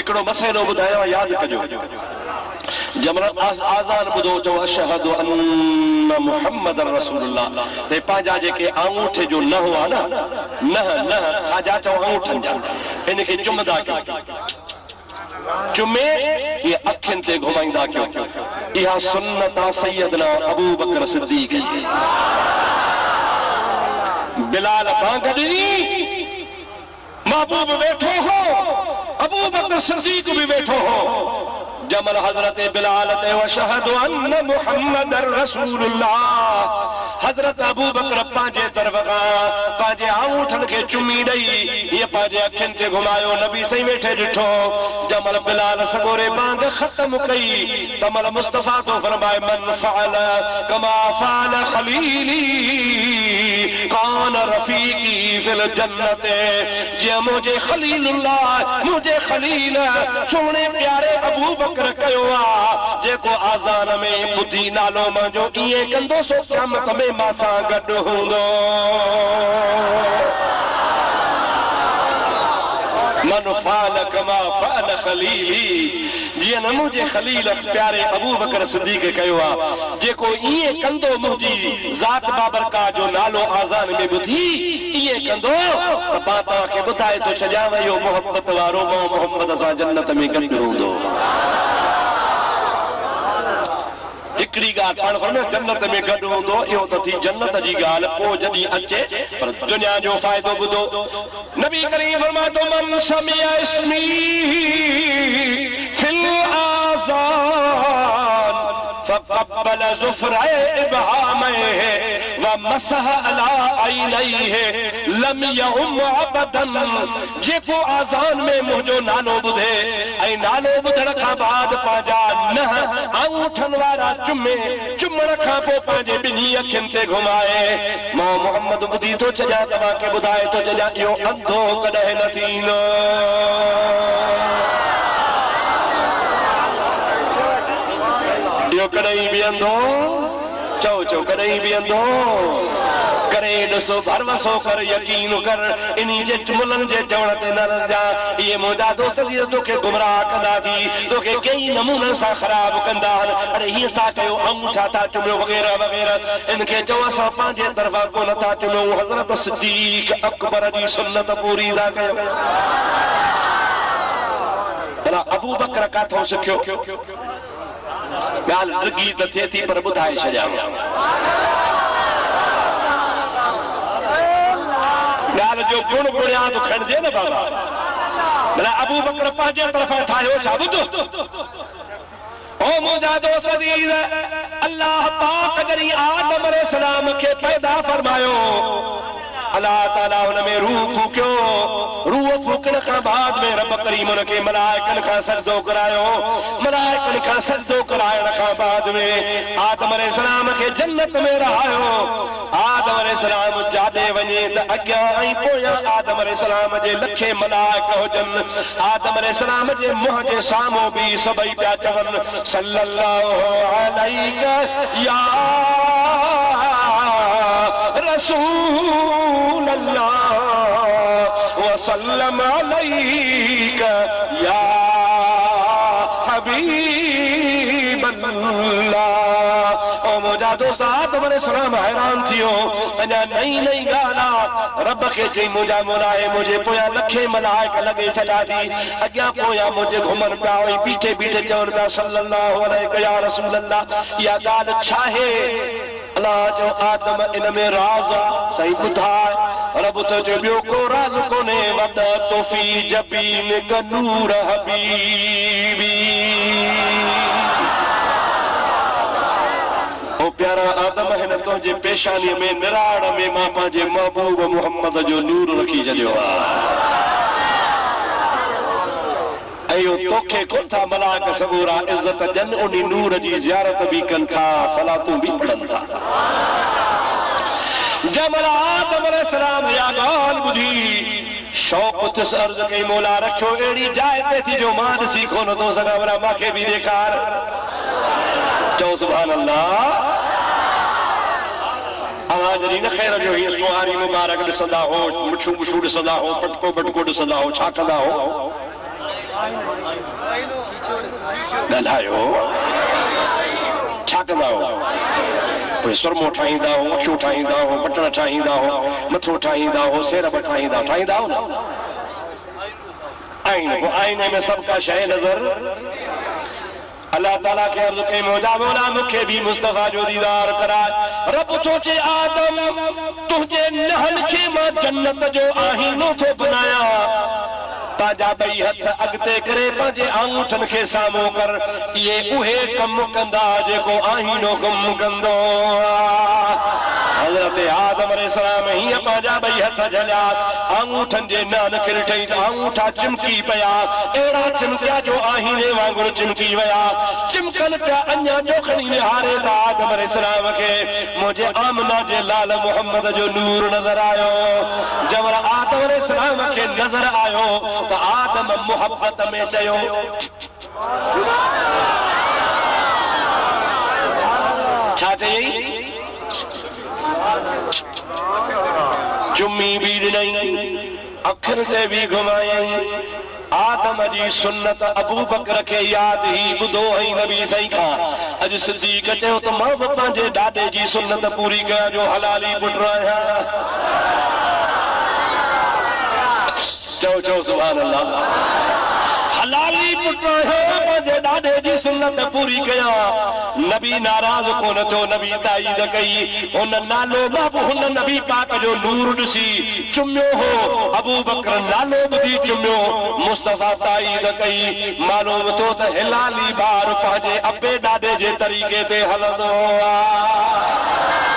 एकड़ो मसइलो बुधाया याद कजो जमन आज़ान बुधो चो अशहदु अन्न मुहम्मद रसूलुल्लाह ते पांजा जेके अंगूठे जो न हुआ ना न खाजा चो अंगूठन जा इनके चुमदा क्यों चुमे ये अखिन ते घुमाइंदा क्यों इहा सुन्नत सैयदना अबू बकर सिद्दीक बिलाल बांगड़ी महबूब बैठो हो अबू बकर सिद्दीक भी बैठो हो जमल हजरत बिलाल ते वशहदु अन्न मुहम्मद रसूलुल्लाह हजरत अबू बकर पांजे तरफ का पांजे आंगूठन के चुमी दई ये पांजे अखिन ते घुमायो नबी सही बैठे डिठो जमल बिलाल सगोरे बांग खत्म कई तमल मुस्तफा तो फरमाए मन फअल कमा फअल खलीली कान रफीकी फिल जन्नत जे मुझे खलीलुल्लाह मुझे खलील सोने प्यारे अबू बकर कयो आ जेको आज़ान में बुधी नालो मंजो इए कंदो सो क़यामत में मासा गड हुंदो मन फाल कमा फाल खलीली जिया न मुझे खलील प्यारे अबू बकर सिद्दीक कयो आ जेको इए कंदो मुझी जात बाबर का जो नालो आज़ान में बुधी इए कंदो त बाता के बुधाए तो छजाव यो मोहब्बत वारो मोहम्मद सा जन्नत में गड हुंदो हिकड़ी गाल पाण फरमायो जन्नत में गड हुंदो इहो त थी जन्नत जी गाल पो जदी अचे पर दुनिया जो फायदो बुधो नबी करीम फरमाए तो मन समिया इसमी फिल आज़ान फक़ब्बल ज़ुफ़रा इब्हामैहि व मसह अला ऐनैहि लम यउम अबदन जेको आज़ान में मुझो नालो बुधे ऐं नालो बुधण खां बाद पांजा न अंगूठन वारा चुमे चुमण खां पोइ पंहिंजे ॿिन्ही अखियुनि ते घुमाए मां मोहम्मद ॿुधी थो छॾियां तव्हां खे ॿुधाए थो छॾियां इहो अंधो कॾहिं न थींदो इहो कॾहिं बि अंधो चओ कॾहिं बि अंधो करे ॾिसो भरवसो कर यकीन कर इन्ही जे मुलनि जे चवण ते न रहिजा इहे मुंहिंजा दोस्त जी तोखे गुमराह कंदा थी तोखे कई नमूननि सां ख़राब कंदा अरे हीअं था कयो अंगूठा था चुमियो वग़ैरह वग़ैरह इनखे चओ असां पंहिंजे तरफ़ां कोन था चुमियूं हज़रत सिद्दीक़ अकबर जी सुन्नत पूरी था कयूं भला अबू बकर काथों सिखियो ॻाल्हि डिघी त थिए थी पर ॿुधाए छॾियां ॻाल्हि जो गुण बुनियाद खणिजे न बाबा भला अबू बकर पंहिंजे तरफ़ां ठाहियो छा ॿुधो ओ मुंहिंजा दोस्त अज़ीज़ अल्लाह पाक जॾहिं आदम अलैहिस्सलाम खे पैदा फरमायो अल्लाह ताला उन में रूह फूकियो रूह फूकण खां बाद में रब करीम उन खे मलाइकनि खां सजदो करायो मलाइकनि खां सजदो कराइण खां बाद में आदम अलैहिस्सलाम खे जन्नत में रहायो आदम अलैहिस्सलाम जाॾे वञे त अॻियां ऐं पोयां आदम अलैहिस्सलाम जे लखे मलाइक हुजनि आदम अलैहिस्सलाम जे मुंहं जे साम्हूं बि सभई पिया चवनि सल्लल्लाहु अलैहि या रसूल अल्लाह वसल्लम अलैका या हबीब अल्लाह ओ मुंहिंजा दोस्त आदम अलैहिस्सलाम हैरान थियो अञा नई ॻाल्हि रब खे चई मुंहिंजा मुलाए मुंहिंजे पोयां लखे मलाइक लॻे छॾा थी अॻियां पोयां मुंहिंजे घुमनि पिया ऐं बीठे बीठे चवनि पिया सल्लल्लाहु अलैहि या रसूल अल्लाह इहा ॻाल्हि छा आहे अल्लाह जो आदम इन में राज़ सही ॿुधाए रब तो जो ॿियो को राज़ कोन्हे वद तोफ़ी जबीन क नूर हबीबी ओ प्यारा आदम हिन तुंहिंजे पेशानी में निराड़ में मां पंहिंजे महबूब मोहम्मद जो नूर रखी छॾियो आहे अयो तोखे कोन था मलाइक सगोरा इज्जत ॾियनि उन नूर जी ज़ियारत बि कनि था सलातूं बि पढ़नि था जमल आदम अलैहिस्सलाम या ॻाल्हि ॿुधी शौक़ थियुसि अर्ज़ कई मौला रखियो अहिड़ी जाइ ते थी जो मां ॾिसी कोन थो सघां भला मूंखे बि ॾेखार चओ सुभान अल्लाह अवां जॾहिं न ख़ैर जो हीअं सुहारी मुबारक ॾिसंदा हो मुछूं मुछूं ॾिसंदा हो पटको बटको ॾिसंदा हो छा कंदा हो ॻाल्हायो छा कंदा हो? कोई सुरमो ठाहींदा हो, अखियूं ठाहींदा हो, बटण ठाहींदा हो, मथो ठाहींदा हो, सेर बि ठाहींदा हो न। आईने में सबका शइ नज़र। अल्लाह ताला के अर्ज़ कई मौजा मौला मूंखे भी मुस्तफा जो दीदार करा। रब सोचे आदम तुझे नहन खे मां जन्नत जो आहीनो थो बनाया। ताजा बई हथ अगते करे पंहिंजे आंगूठन खे साम्हूं कर। ये उहे कम कंदा जेको आहीनो कम कंदो। हज़रत आदम अलैहिस्सलाम हीअं पंहिंजा बई हथ झलिया, आंगूठन जे नान खे ॾिठई त आंगूठा चिमकी पिया, अहिड़ा चिमकिया जो आहीने वांगुरु चिमकी विया। चिमकन पिया अञा जोखणी निहारे त आदम अलैहिस्सलाम खे मुंहिंजे आमना जे लाल मोहम्मद जो नूर नज़र आयो। जबर आदम अलैहिस्सलाम खे नज़र आयो त आदम मोहब्बत में चयो छा चयई? चुम्मी भी ॾिनई, अखियुनि ते भी घुमायई। आदम जी सुन्नत अबू बकर खे यादि ही ॿुधो हई नबी सही खां। अॼु सिद्दीक़ चयो त मां बि पंहिंजे ॾाॾे जी सुन्नत पूरी कयां जो हलाली पुट आहियां। चओ चओ सुभान अल्लाह। हलाली पुट आहियां, पंहिंजे ॾाॾे जी सुन्नत पूरी कयां। नबी नाराज़ कोन थियो, नबी ताईद कई। हुन नालो बि हुन नबी पाक जो नूर ॾिसी चुमियो हो। अबू बकर नालो ॿुधी चुमियो। मुस्तफा ताईद कई। मालूम थियो त हिलाली ॿार पंहिंजे अबे ॾाॾे जे तरीक़े ते हलंदो आहे।